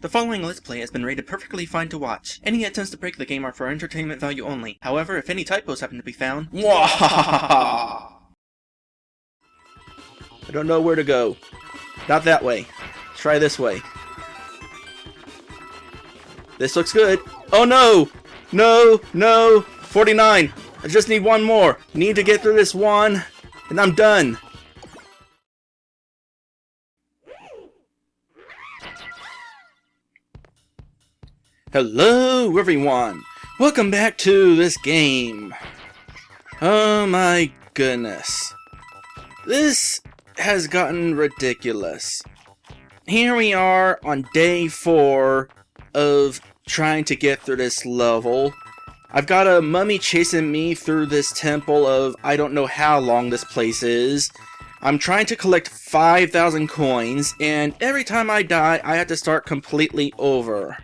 The following Let's Play has been rated perfectly fine to watch. Any attempts to break the game are for entertainment value only. However, if any typos happen to be found, I don't know where to go. Not that way. Try this way. This looks good. Oh no! No! No! 49! I just need one more. Need to get through this one, and I'm done. Hello everyone! Welcome back to this game. Oh my goodness. This has gotten ridiculous. Here we are on day 4 of trying to get through this level. I've got a mummy chasing me through this temple of I don't know how long this place is. I'm trying to collect 5,000 coins, and every time I die, I have to start completely over.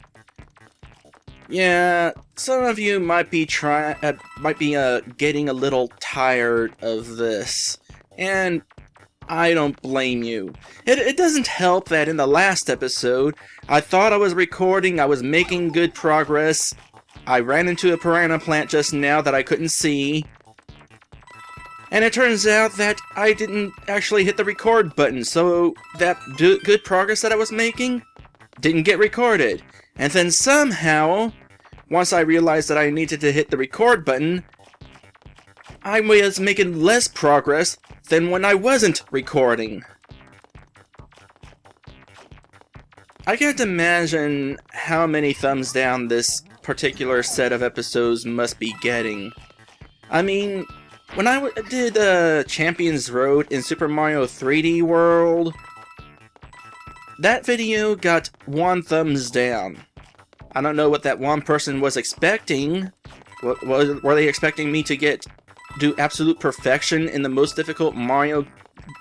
Yeah, some of you might be getting a little tired of this, and I don't blame you. It doesn't help that in the last episode, I thought I was recording, I was making good progress. I ran into a piranha plant just now that I couldn't see, and it turns out that I didn't actually hit the record button, so that good progress that I was making didn't get recorded. And then somehow, once I realized that I needed to hit the record button, I was making less progress than when I wasn't recording. I can't imagine how many thumbs down this particular set of episodes must be getting. I mean, when I did Champions Road in Super Mario 3D World, that video got 1 thumbs down. I don't know what that one person was expecting. Were they expecting me to do absolute perfection in the most difficult Mario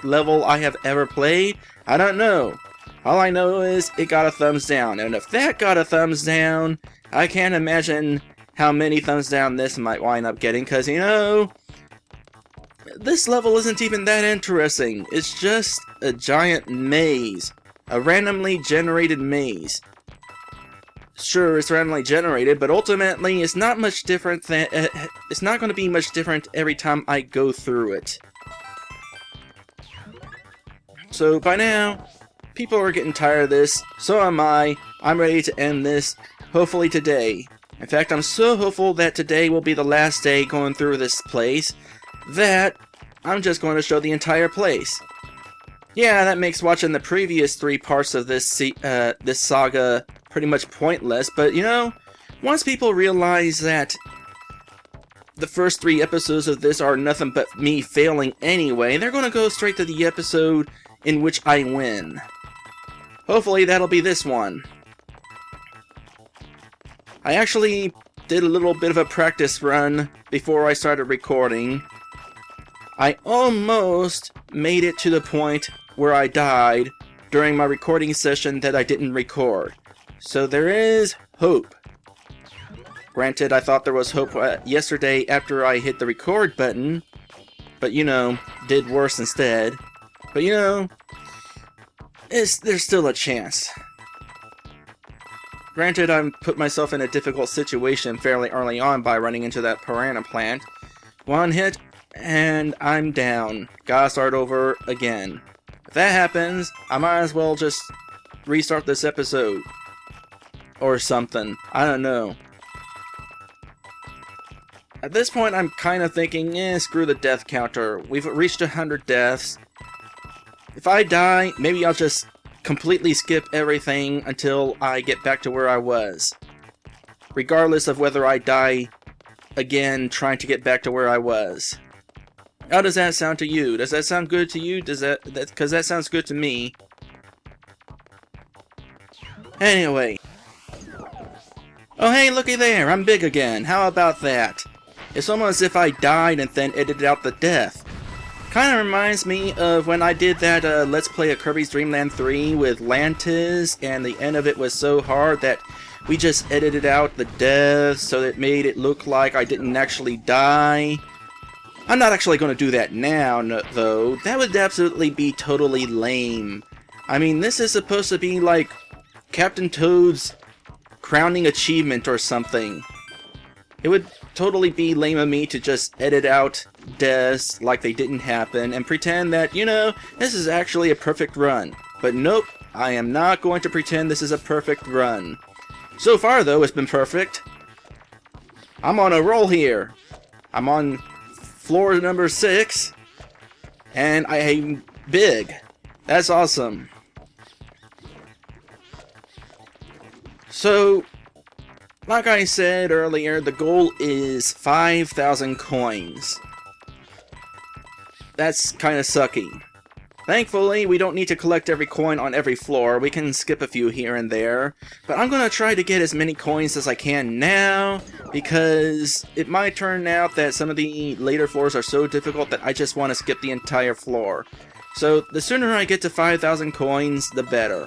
level I have ever played? I don't know. All I know is it got a thumbs down, and if that got a thumbs down, I can't imagine how many thumbs down this might wind up getting, because, you know, this level isn't even that interesting. It's just a giant maze. A randomly generated maze. Sure, it's randomly generated, but ultimately it's not much different than it's not going to be much different every time I go through it. So by now, people are getting tired of this. So am I. I'm ready to end this, hopefully today. In fact, I'm so hopeful that today will be the last day going through this place that I'm just going to show the entire place. Yeah, that makes watching the previous 3 parts of this saga pretty much pointless, but you know, once people realize that the first 3 episodes of this are nothing but me failing anyway, they're gonna go straight to the episode in which I win. Hopefully that'll be this one. I actually did a little bit of a practice run before I started recording. I almost made it to the point where I died during my recording session that I didn't record. So there is hope. Granted, I thought there was hope yesterday after I hit the record button, but you know, did worse instead. But you know, there's still a chance. Granted, I put myself in a difficult situation fairly early on by running into that piranha plant. 1 hit, and I'm down. Gotta start over again. If that happens, I might as well just restart this episode. Or something. I don't know. At this point, I'm kind of thinking, screw the death counter. We've reached 100 deaths. If I die, maybe I'll just completely skip everything until I get back to where I was. Regardless of whether I die again trying to get back to where I was. How does that sound to you? Does that sound good to you? Because that sounds good to me. Anyway. Oh hey, looky there, I'm big again. How about that? It's almost as if I died and then edited out the death. Kinda reminds me of when I did that Let's Play of Kirby's Dream Land 3 with Lantis, and the end of it was so hard that we just edited out the death so that it made it look like I didn't actually die. I'm not actually going to do that now, though. That would absolutely be totally lame. I mean, this is supposed to be like Captain Toad's crowning achievement or something. It would totally be lame of me to just edit out deaths like they didn't happen and pretend that, you know, this is actually a perfect run. But nope, I am not going to pretend this is a perfect run. So far, though, it's been perfect. I'm on a roll here. I'm on floor number 6, and I am big. That's awesome. So, like I said earlier, the goal is 5,000 coins. That's kinda sucky. Thankfully, we don't need to collect every coin on every floor. We can skip a few here and there. But I'm gonna try to get as many coins as I can now, because it might turn out that some of the later floors are so difficult that I just want to skip the entire floor. So, the sooner I get to 5,000 coins, the better.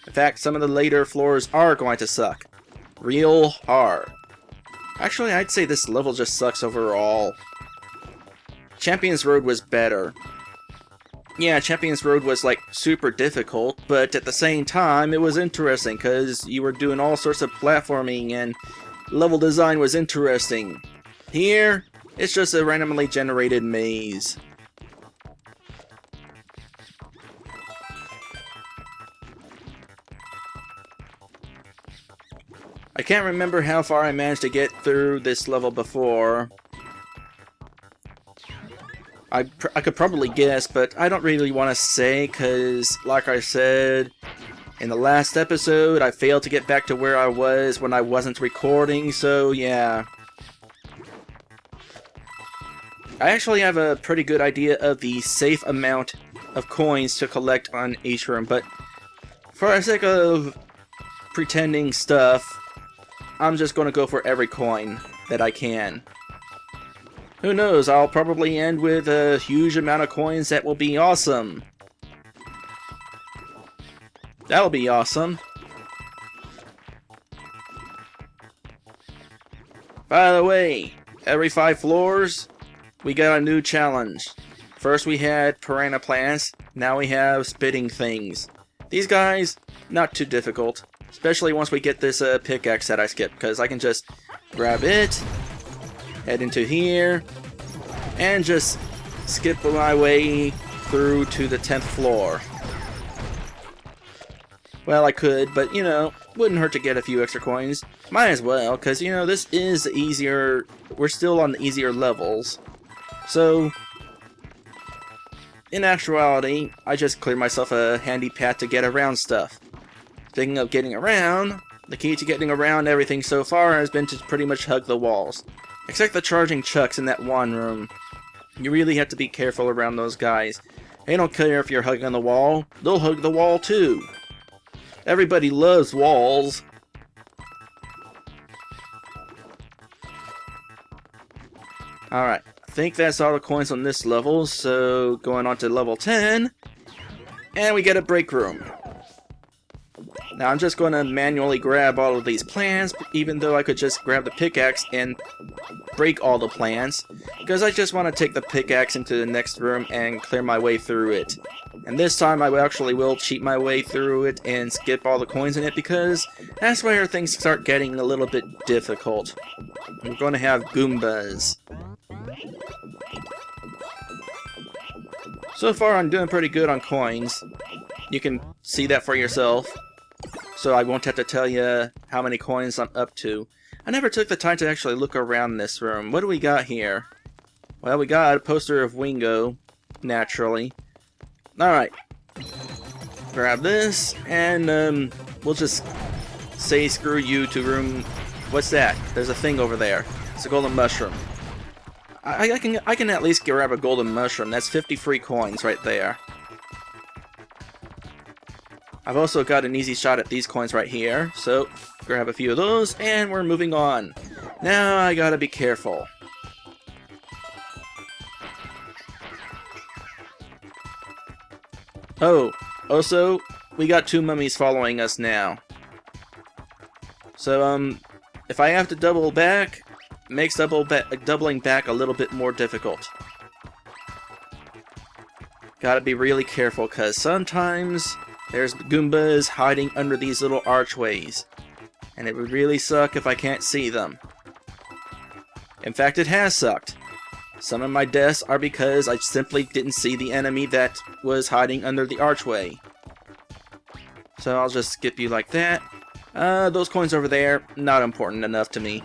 In fact, some of the later floors are going to suck. Real hard. Actually, I'd say this level just sucks overall. Champions Road was better. Yeah, Champions Road was like super difficult, but at the same time it was interesting because you were doing all sorts of platforming and level design was interesting. Here, it's just a randomly generated maze. I can't remember how far I managed to get through this level before. I could probably guess, but I don't really want to say, because, like I said, in the last episode, I failed to get back to where I was when I wasn't recording, so yeah. I actually have a pretty good idea of the safe amount of coins to collect on each room, but for the sake of pretending stuff, I'm just going to go for every coin that I can. Who knows, I'll probably end with a huge amount of coins that will be awesome. That'll be awesome. By the way, every 5 floors, we got a new challenge. First we had piranha plants, now we have spitting things. These guys, not too difficult. Especially once we get this pickaxe that I skipped, because I can just grab it, head into here, and just skip my way through to the 10th floor. Well, I could, but you know, wouldn't hurt to get a few extra coins. Might as well, because you know, this is easier, we're still on the easier levels. So, in actuality, I just cleared myself a handy path to get around stuff. Speaking of getting around, the key to getting around everything so far has been to pretty much hug the walls. Except the charging chucks in that one room. You really have to be careful around those guys. They don't care if you're hugging the wall, they'll hug the wall too. Everybody loves walls. Alright, I think that's all the coins on this level, so going on to level 10, and we get a break room. Now I'm just going to manually grab all of these plants, even though I could just grab the pickaxe and break all the plants, because I just want to take the pickaxe into the next room and clear my way through it. And this time I actually will cheat my way through it and skip all the coins in it, because that's where things start getting a little bit difficult. We're going to have Goombas. So far I'm doing pretty good on coins. You can see that for yourself. So I won't have to tell you how many coins I'm up to. I never took the time to actually look around this room. What do we got here? Well, we got a poster of Wingo, naturally. Alright. Grab this, and we'll just say screw you to room... What's that? There's a thing over there. It's a golden mushroom. I can at least grab a golden mushroom. That's 50 free coins right there. I've also got an easy shot at these coins right here, so grab a few of those, and we're moving on. Now I gotta be careful. Oh, also, we got 2 mummies following us now. So, if I have to double back, it makes doubling back a little bit more difficult. Gotta be really careful, because sometimes there's Goombas hiding under these little archways. And it would really suck if I can't see them. In fact, it has sucked. Some of my deaths are because I simply didn't see the enemy that was hiding under the archway. So I'll just skip you like that. Those coins over there, not important enough to me.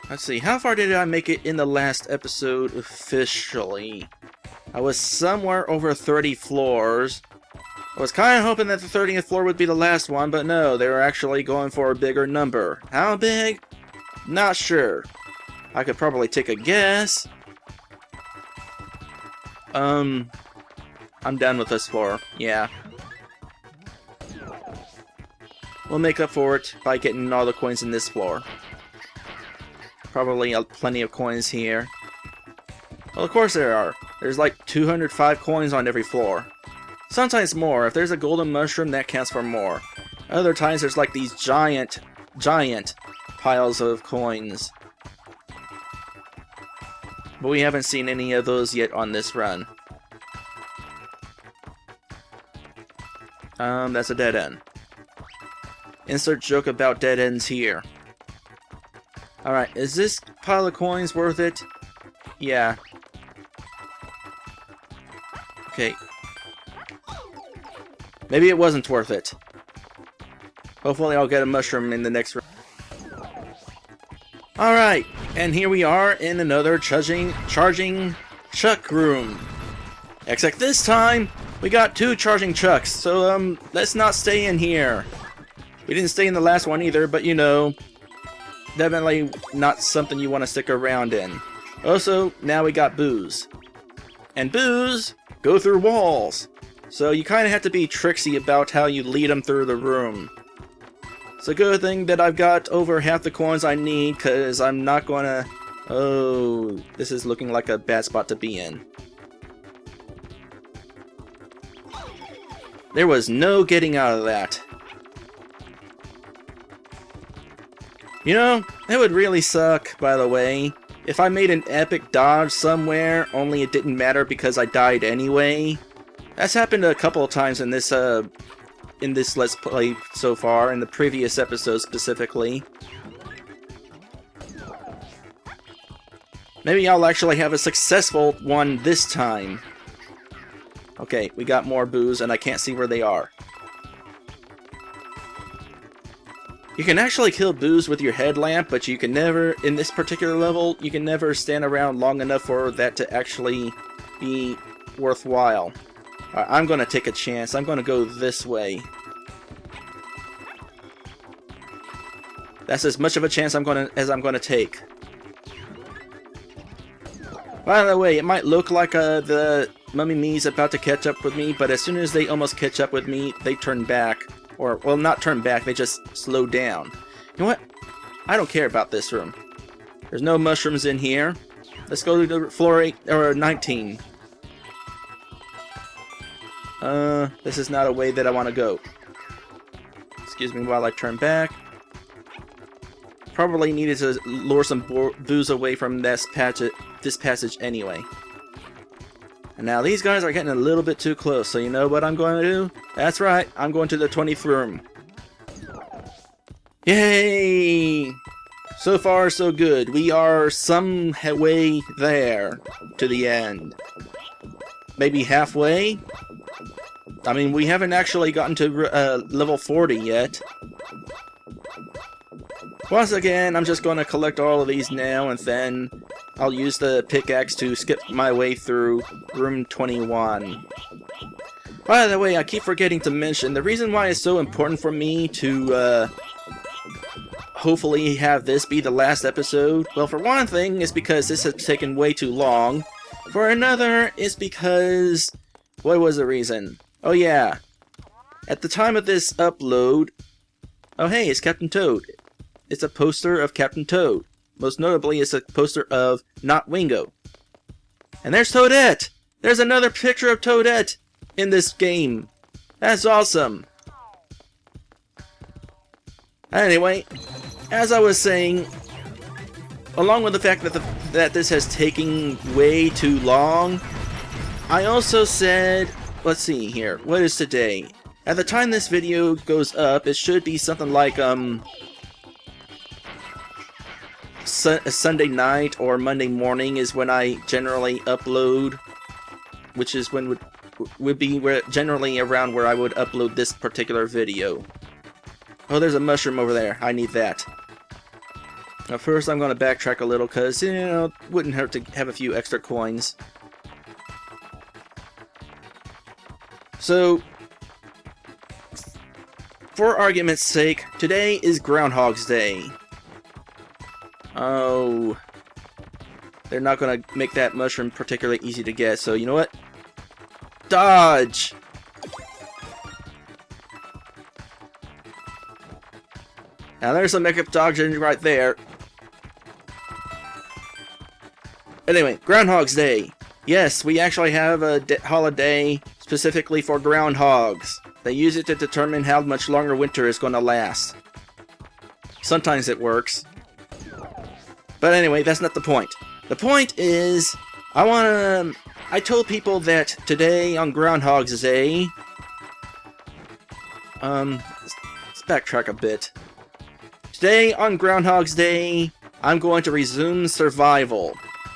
Let's see, how far did I make it in the last episode officially? I was somewhere over 30 floors. I was kind of hoping that the 30th floor would be the last one, but no, they were actually going for a bigger number. How big? Not sure. I could probably take a guess. I'm done with this floor, yeah. We'll make up for it by getting all the coins in this floor. Probably plenty of coins here. Well, of course there are. There's like 205 coins on every floor. Sometimes more. If there's a golden mushroom, that counts for more. Other times there's like these giant piles of coins. But we haven't seen any of those yet on this run. That's a dead end. Insert joke about dead ends here. Alright, is this pile of coins worth it? Yeah. Okay. Maybe it wasn't worth it. Hopefully I'll get a mushroom in the next round. Alright, and here we are in another charging chuck room. Except this time, we got 2 charging chucks, so let's not stay in here. We didn't stay in the last one either, but you know, definitely not something you want to stick around in. Also, now we got booze. And booze go through walls. So you kind of have to be tricksy about how you lead them through the room. It's a good thing that I've got over half the coins I need, because I'm not gonna... Oh, this is looking like a bad spot to be in. There was no getting out of that. You know, it would really suck, by the way, if I made an epic dodge somewhere, only it didn't matter because I died anyway. That's happened a couple of times in this Let's Play so far, in the previous episode specifically. Maybe I'll actually have a successful one this time. Okay, we got more boos and I can't see where they are. You can actually kill boos with your headlamp, but you can never, in this particular level, you can never stand around long enough for that to actually be worthwhile. I'm gonna take a chance. I'm gonna go this way. That's as much of a chance as I'm gonna take. By the way, it might look like the Mummy Me's about to catch up with me, but as soon as they almost catch up with me, they turn back. Or, well, not turn back, they just slow down. You know what? I don't care about this room. There's no mushrooms in here. Let's go to floor 8, or 19. This is not a way that I want to go. Excuse me while I turn back. Probably needed to lure some boos away from this passage anyway. And now these guys are getting a little bit too close, so you know what I'm going to do? That's right, I'm going to the 20th room. Yay! So far, so good. We are some way there to the end. Maybe halfway? I mean, we haven't actually gotten to level 40 yet. Once again, I'm just going to collect all of these now, and then I'll use the pickaxe to skip my way through room 21. By the way, I keep forgetting to mention, the reason why it's so important for me to hopefully have this be the last episode, well, for one thing, is because this has taken way too long. For another, it's because... what was the reason? Oh yeah, at the time of this upload... oh hey, it's Captain Toad. It's a poster of Captain Toad. Most notably, it's a poster of Not Wingo. And there's Toadette! There's another picture of Toadette in this game. That's awesome. Anyway, as I was saying, along with the fact that this has taken way too long, I also said, let's see here, what is today? At the time this video goes up, it should be something like Sunday night or Monday morning is when I generally upload, which is when would be generally around where I would upload this particular video. Oh, there's a mushroom over there. I need that. Now first I'm going to backtrack a little because, you know, it wouldn't hurt to have a few extra coins. So, for argument's sake, today is Groundhog's Day. Oh, they're not going to make that mushroom particularly easy to get, so you know what? Dodge! Now there's some makeup dodging right there. Anyway, Groundhog's Day. Yes, we actually have a holiday specifically for groundhogs. They use it to determine how much longer winter is going to last. Sometimes it works. But anyway, that's not the point. The point is, I told people that today on Groundhog's Day, let's backtrack a bit. Today on Groundhog's Day, I'm going to resume survival.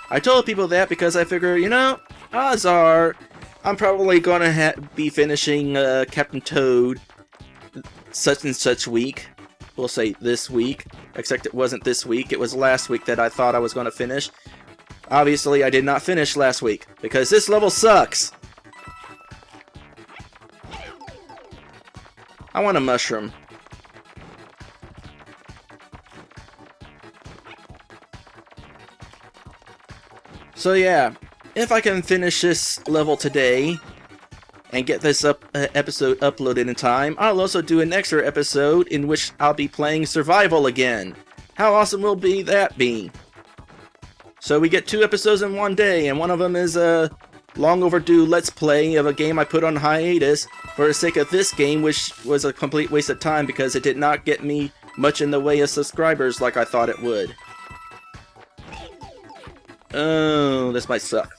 I told people that because I figure, you know, odds are I'm probably going to be finishing Captain Toad such and such week. We'll say this week, except it wasn't this week, it was last week that I thought I was going to finish. Obviously, I did not finish last week, because this level sucks! I want a mushroom. So yeah, if I can finish this level today, and get this episode uploaded in time, I'll also do an extra episode in which I'll be playing Survival again. How awesome will that be? So we get 2 episodes in one day, and one of them is a long overdue Let's Play of a game I put on hiatus for the sake of this game, which was a complete waste of time because it did not get me much in the way of subscribers like I thought it would. Oh, this might suck.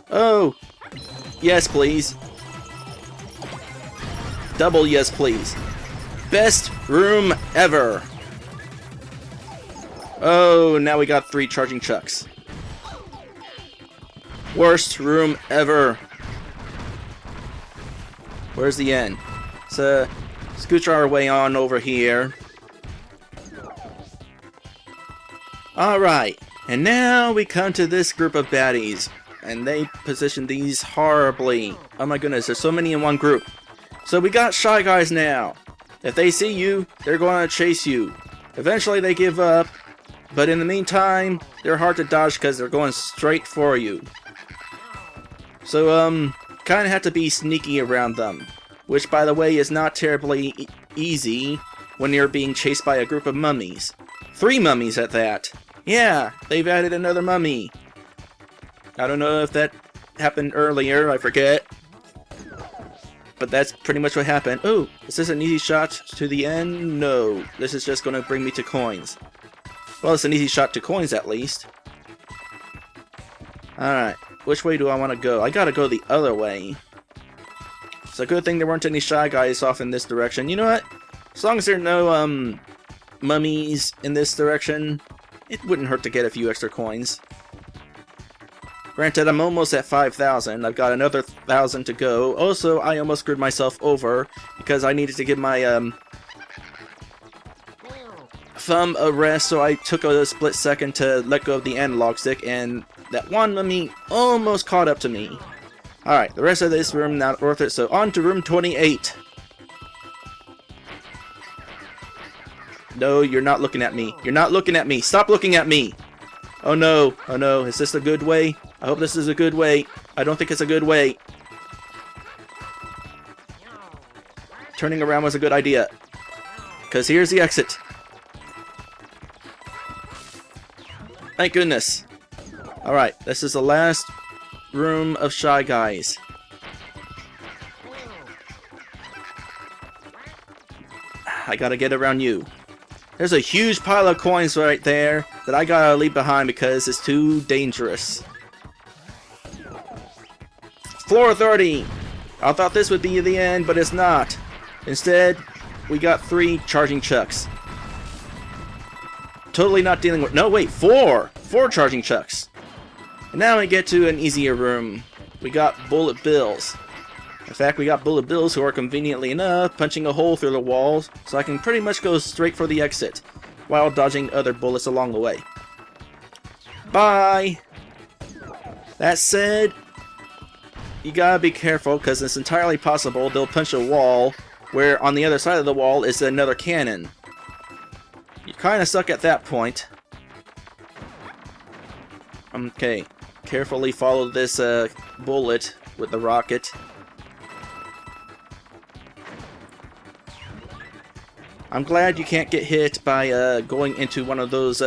Oh! Yes, please. Double yes, please. Best room ever! Oh, now we got 3 charging chucks. Worst room ever. Where's the end? So, scooch our way on over here. Alright, and now we come to this group of baddies. And they position these horribly. Oh my goodness, there's so many in one group. So we got Shy Guys now. If they see you, they're going to chase you. Eventually they give up. But in the meantime, they're hard to dodge because they're going straight for you. So, kind of have to be sneaky around them. Which, by the way, is not terribly easy when you're being chased by a group of mummies. 3 mummies at that. Yeah, they've added another mummy. I don't know if that happened earlier, I forget. But that's pretty much what happened. Oh, is this an easy shot to the end? No, this is just going to bring me to coins. Well, it's an easy shot to coins at least. Alright, which way do I want to go? I gotta go the other way. It's a good thing there weren't any Shy Guys off in this direction. You know what? As long as there are no, mummies in this direction, it wouldn't hurt to get a few extra coins. Granted, I'm almost at 5,000. I've got another 1,000 to go. Also, I almost screwed myself over because I needed to give my thumb a rest, so I took a split second to let go of the analog stick, and that one mummy almost caught up to me. Alright, the rest of this room not worth it, so on to room 28. No, you're not looking at me. You're not looking at me. Stop looking at me. Oh no. Oh no. Is this a good way? I hope this is a good way. I don't think it's a good way. Turning around was a good idea. Because here's the exit. Thank goodness. Alright, this is the last room of Shy Guys. I gotta get around you. There's a huge pile of coins right there that I gotta leave behind because it's too dangerous. Floor 30! I thought this would be the end, but it's not. Instead, we got 3 charging chucks. Totally not dealing with... No, wait, 4! 4 charging chucks. And now we get to an easier room. We got bullet bills. In fact, we got bullet bills who are conveniently enough punching a hole through the walls, so I can pretty much go straight for the exit, while dodging other bullets along the way. Bye! That said, you gotta be careful, because it's entirely possible they'll punch a wall, where on the other side of the wall is another cannon. You kinda suck at that point. Okay, carefully follow this bullet with the rocket. I'm glad you can't get hit by going into one of those,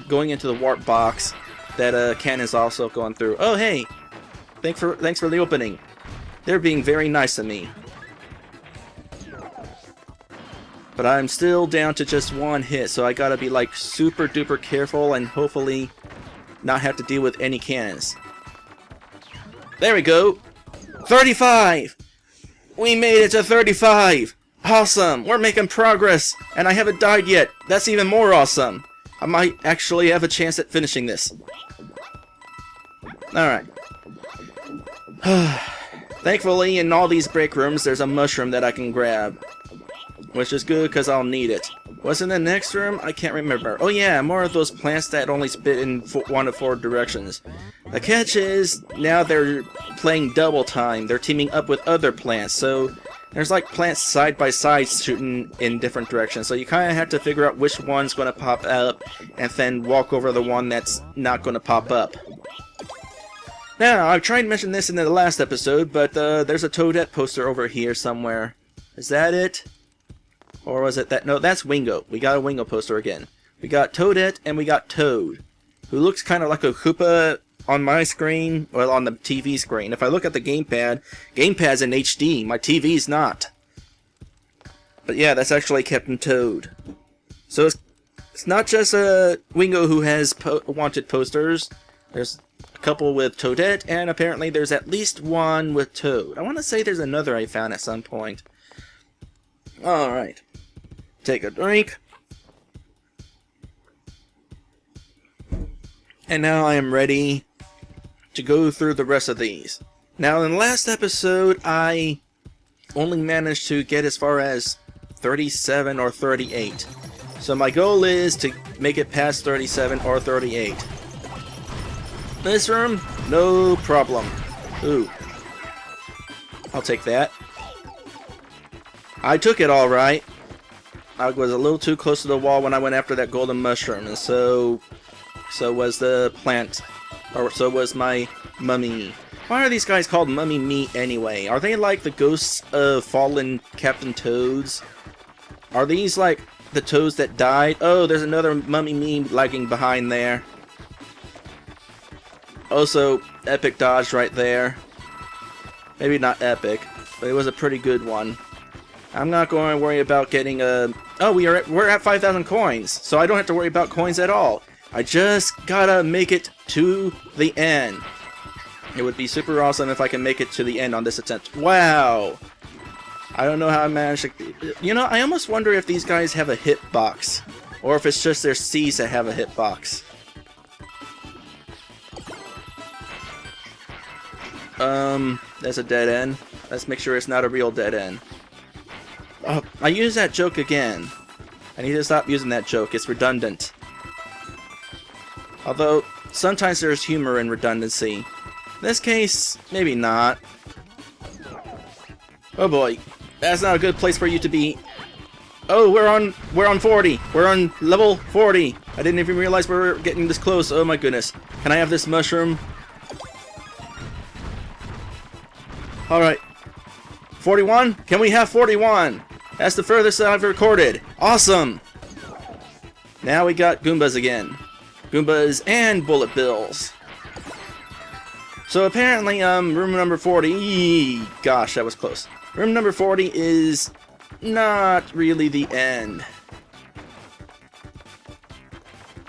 going into the warp box that cannon's also going through. Oh hey, thanks for the opening. They're being very nice to me. But I'm still down to just 1 hit, so I gotta be like super duper careful and hopefully not have to deal with any cannons. There we go! 35! We made it to 35! Awesome! We're making progress! And I haven't died yet! That's even more awesome! I might actually have a chance at finishing this. Alright. Thankfully, in all these break rooms, there's a mushroom that I can grab. Which is good, because I'll need it. What's in the next room? I can't remember. Oh yeah, more of those plants that only spit in 1 of 4 directions. The catch is, now they're playing double time. They're teaming up with other plants, so there's like plants side by side shooting in different directions. So you kind of have to figure out which one's going to pop up, and then walk over the one that's not going to pop up. Now, I've tried to mention this in the last episode, but there's a Toadette poster over here somewhere. Is that it? Or was it that? No, that's Wingo. We got a Wingo poster again. We got Toadette and we got Toad, who looks kind of like a Koopa on my screen, well, on the TV screen. If I look at the gamepad's in HD. My TV's not. But yeah, that's actually Captain Toad. So it's not just Wingo who has wanted posters. There's a couple with Toadette, and apparently there's at least one with Toad. I want to say there's another I found at some point. Alright. Take a drink. And now I am ready to go through the rest of these. Now, in the last episode, I only managed to get as far as 37 or 38. So my goal is to make it past 37 or 38. This room, no problem. Ooh. I'll take that. I took it alright. I was a little too close to the wall when I went after that golden mushroom, and so was the plant, or so was my mummy. Why are these guys called Mummy Meat anyway? Are they like the ghosts of fallen Captain Toads? Are these like the toads that died? Oh, there's another Mummy Meat lagging behind there. Also, epic dodge right there. Maybe not epic, but it was a pretty good one. I'm not going to worry about getting a... Oh, we're at 5,000 coins, so I don't have to worry about coins at all. I just gotta make it to the end. It would be super awesome if I can make it to the end on this attempt. Wow! I don't know how I managed to... You know, I almost wonder if these guys have a hitbox, or if it's just their C's that have a hitbox. That's a dead end. Let's make sure it's not a real dead end. Oh, I use that joke again. I need to stop using that joke. It's redundant. Although, sometimes there's humor in redundancy. In this case, maybe not. Oh boy. That's not a good place for you to be. Oh, we're on 40. We're on level 40. I didn't even realize we were getting this close. Oh my goodness. Can I have this mushroom? Alright. 41? Can we have 41? That's the furthest I've recorded. Awesome! Now we got Goombas again. Goombas and bullet bills. So apparently, room number 40... Gosh, that was close. Room number 40 is not really the end.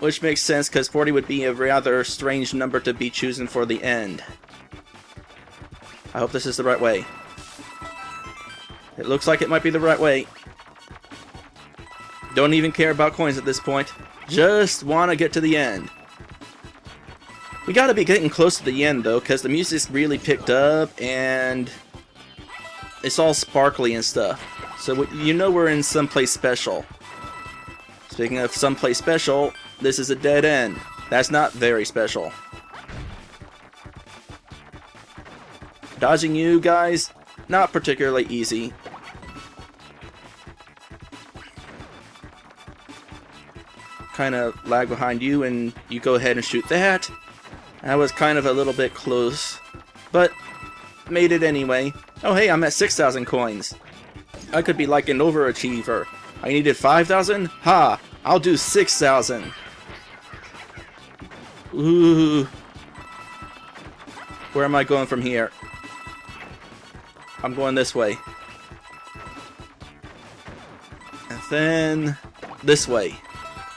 Which makes sense, because 40 would be a rather strange number to be chosen for the end. I hope this is the right way. It looks like it might be the right way. Don't even care about coins at this point. Just want to get to the end. We gotta be getting close to the end, though, because the music's really picked up, and it's all sparkly and stuff. So you know we're in someplace special. Speaking of someplace special, this is a dead end. That's not very special. Dodging you guys, not particularly easy. Kind of lag behind you, and you go ahead and shoot that. That was kind of a little bit close, but made it anyway. Oh hey, I'm at 6,000 coins. I could be like an overachiever. I needed 5,000? Ha! I'll do 6,000. Ooh. Where am I going from here? I'm going this way. And then this way.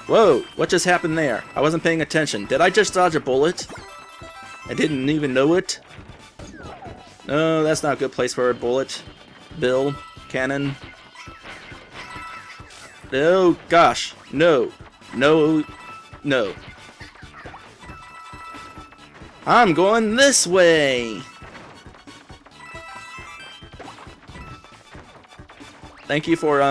Whoa, what just happened there? I wasn't paying attention. Did I just dodge a bullet? I didn't even know it. No, that's not a good place for a bullet. Bill, cannon. Oh gosh, no, no, no. I'm going this way. Thank you for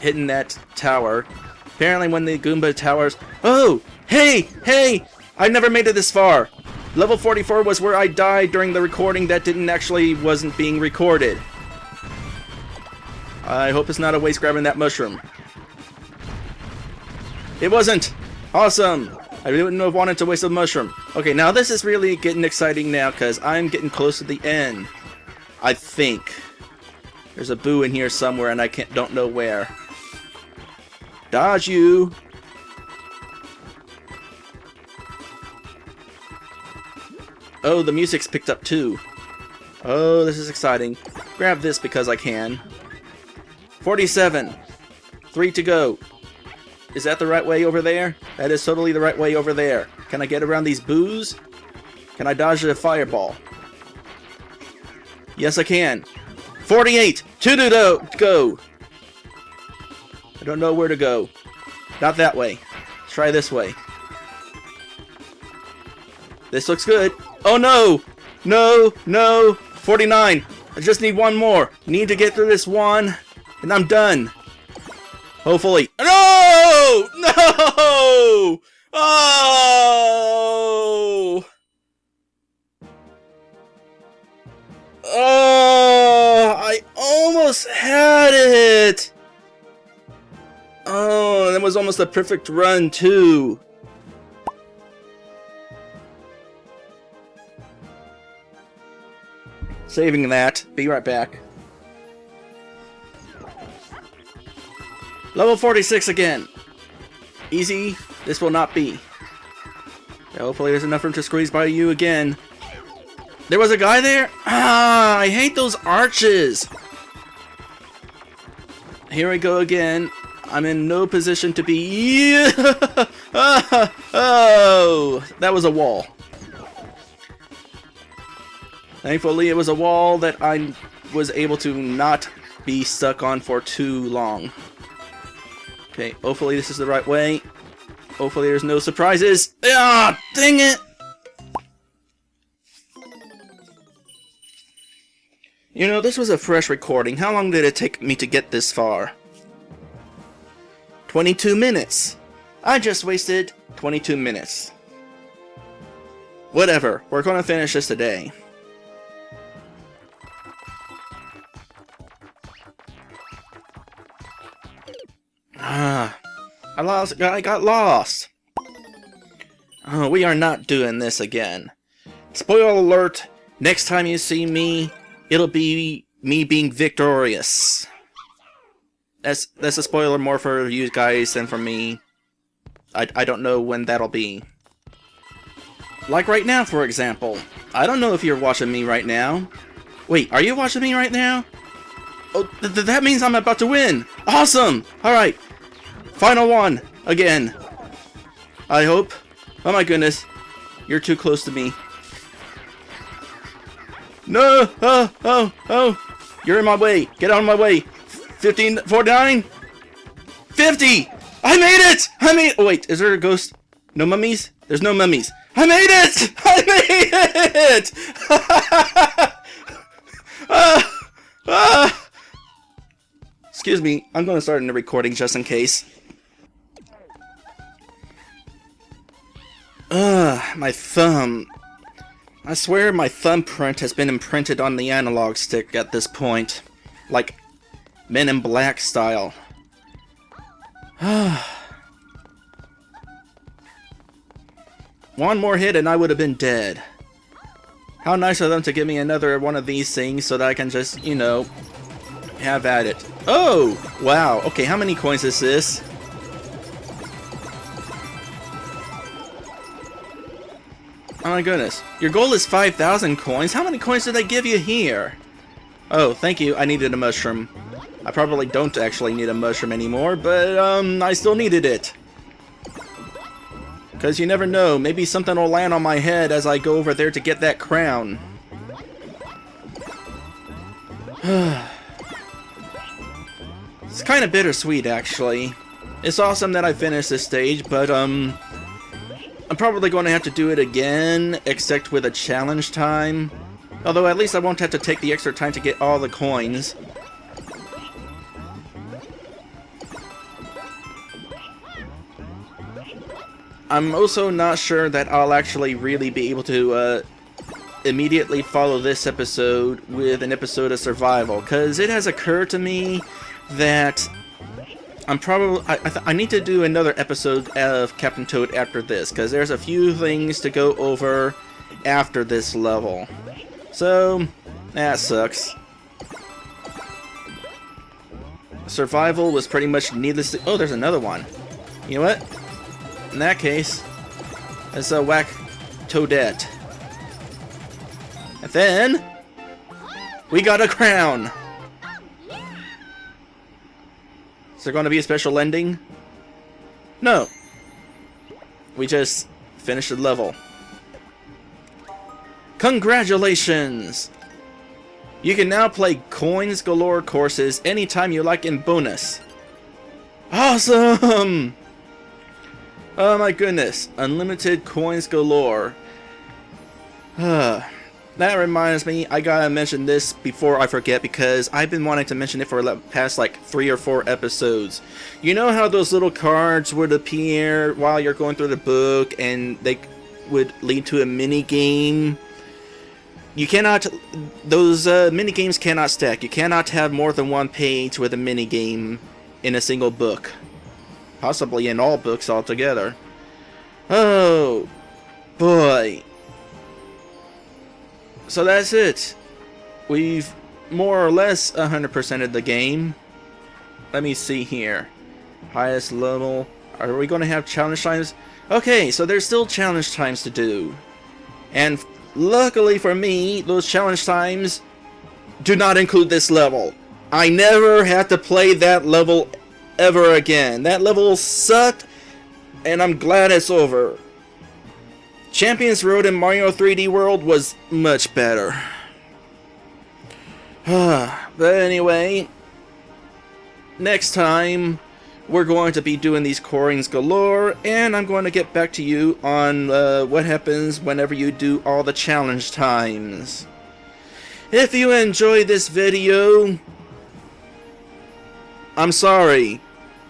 hitting that tower. Apparently when the Goomba towers... Oh! Hey! Hey! I never made it this far! Level 44 was where I died during the recording that wasn't being recorded. I hope it's not a waste grabbing that mushroom. It wasn't! Awesome! I wouldn't have wanted to waste a mushroom. Okay, now this is really getting exciting now, because I'm getting close to the end. I think. There's a boo in here somewhere, and I don't know where. Dodge you! Oh, the music's picked up too. Oh, this is exciting. Grab this because I can. 47. 3 to go. Is that the right way over there? That is totally the right way over there. Can I get around these boos? Can I dodge a fireball? Yes, I can. 48! 2 to go! I don't know where to go. Not that way. Try this way. This looks good. Oh no! No! No! 49! I just need one more. Need to get through this one, and I'm done. Hopefully. No! No! Oh! Oh! I almost had it! Oh, that was almost a perfect run, too. Saving that. Be right back. Level 46 again. Easy. This will not be. Hopefully there's enough room to squeeze by you again. There was a guy there? Ah, I hate those arches. Here we go again. I'm in no position to be... Oh, that was a wall. Thankfully, it was a wall that I was able to not be stuck on for too long. Okay, hopefully this is the right way. Hopefully there's no surprises. Ah, dang it! You know, this was a fresh recording. How long did it take me to get this far? 22 minutes. I just wasted 22 minutes. Whatever, we're gonna finish this today. I got lost. Oh, we are not doing this again. Spoiler alert, next time you see me, it'll be me being victorious. That's a spoiler more for you guys than for me. I don't know when that'll be. Like right now, for example. I don't know if you're watching me right now. Wait, are you watching me right now? Oh, that means I'm about to win! Awesome! Alright. Final one! Again. I hope. Oh my goodness. You're too close to me. No! Oh, oh, oh! You're in my way. Get out of my way. 15, 49, 50! I made it! Oh wait, is there a ghost? No mummies? There's no mummies. I made it! I made it! Excuse me, I'm gonna start in the recording just in case. My thumb. I swear my thumbprint has been imprinted on the analog stick at this point. Like Men in Black style. One more hit and I would have been dead. How nice of them to give me another one of these things so that I can just, you know, have at it. Oh! Wow. Okay, how many coins is this? Oh my goodness. Your goal is 5,000 coins? How many coins did they give you here? Oh, thank you. I needed a mushroom. I probably don't actually need a mushroom anymore, but, I still needed it. Because you never know. Maybe something will land on my head as I go over there to get that crown. It's kind of bittersweet, actually. It's awesome that I finished this stage, but, I'm probably going to have to do it again, except with a challenge time. Although at least I won't have to take the extra time to get all the coins. I'm also not sure that I'll actually really be able to immediately follow this episode with an episode of survival, because it has occurred to me that I'm probably I need to do another episode of Captain Toad after this, because there's a few things to go over after this level. So that sucks. Survival was pretty much needless to... Oh, there's another one. You know what? In that case, let's whack Toadette. And then we got a crown. Is there going to be a special ending? No. We just finished the level. Congratulations! You can now play Coins Galore courses anytime you like in bonus. Awesome! Oh my goodness. Unlimited Coins Galore. That reminds me, I gotta mention this before I forget, because I've been wanting to mention it for the past like 3 or 4 episodes. You know how those little cards would appear while you're going through the book and they would lead to a mini game? You cannot, those mini games cannot stack. You cannot have more than one page with a mini game in a single book. Possibly in all books altogether. Oh boy. So that's it. We've more or less 100%ed the game. Let me see here. Highest level. Are we going to have challenge times? Okay, so there's still challenge times to do. And luckily for me, those challenge times do not include this level. I never had to play that level ever again. That level sucked, and I'm glad it's over. Champions Road in Mario 3D World was much better. But anyway, next time we're going to be doing these Coins Galore, and I'm going to get back to you on what happens whenever you do all the challenge times. If you enjoyed this video, I'm sorry.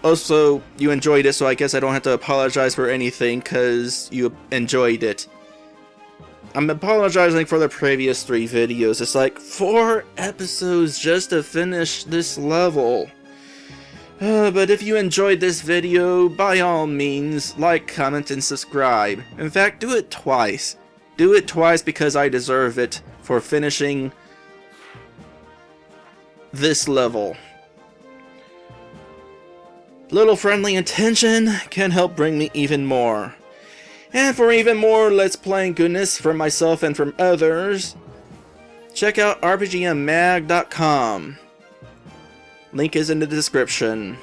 Also, you enjoyed it, so I guess I don't have to apologize for anything, because you enjoyed it. I'm apologizing for the previous 3 videos. It's like 4 episodes just to finish this level. But if you enjoyed this video, by all means, like, comment, and subscribe. In fact, do it twice. Do it twice because I deserve it for finishing this level. Little friendly attention can help bring me even more. And for even more Let's Playing goodness from myself and from others, check out RPGMmag.com. Link is in the description.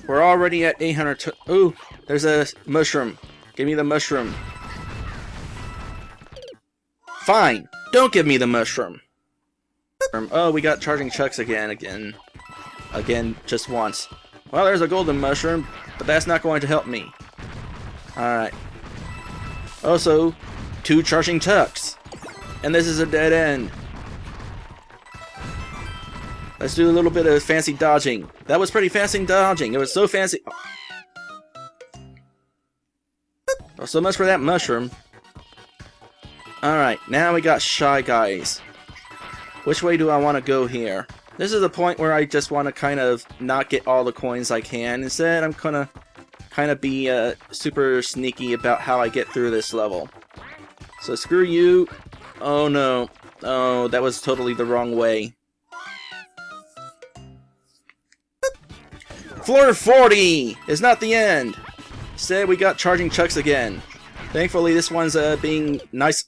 We're already at 800. Ooh, there's a mushroom. Give me the mushroom. Fine, don't give me the mushroom. Oh, we got charging chucks again, just once. Well, there's a golden mushroom, but that's not going to help me. Alright. Also, 2 charging chucks. And this is a dead end. Let's do a little bit of fancy dodging. That was pretty fancy dodging. It was so fancy. Oh, so much for that mushroom. Alright, now we got Shy Guys. Which way do I want to go here? This is the point where I just want to kind of not get all the coins I can. Instead, I'm gonna kind of be super sneaky about how I get through this level. So screw you. Oh no. Oh, that was totally the wrong way. Floor 40 is not the end. Instead, we got charging chucks again. Thankfully, this one's being nice.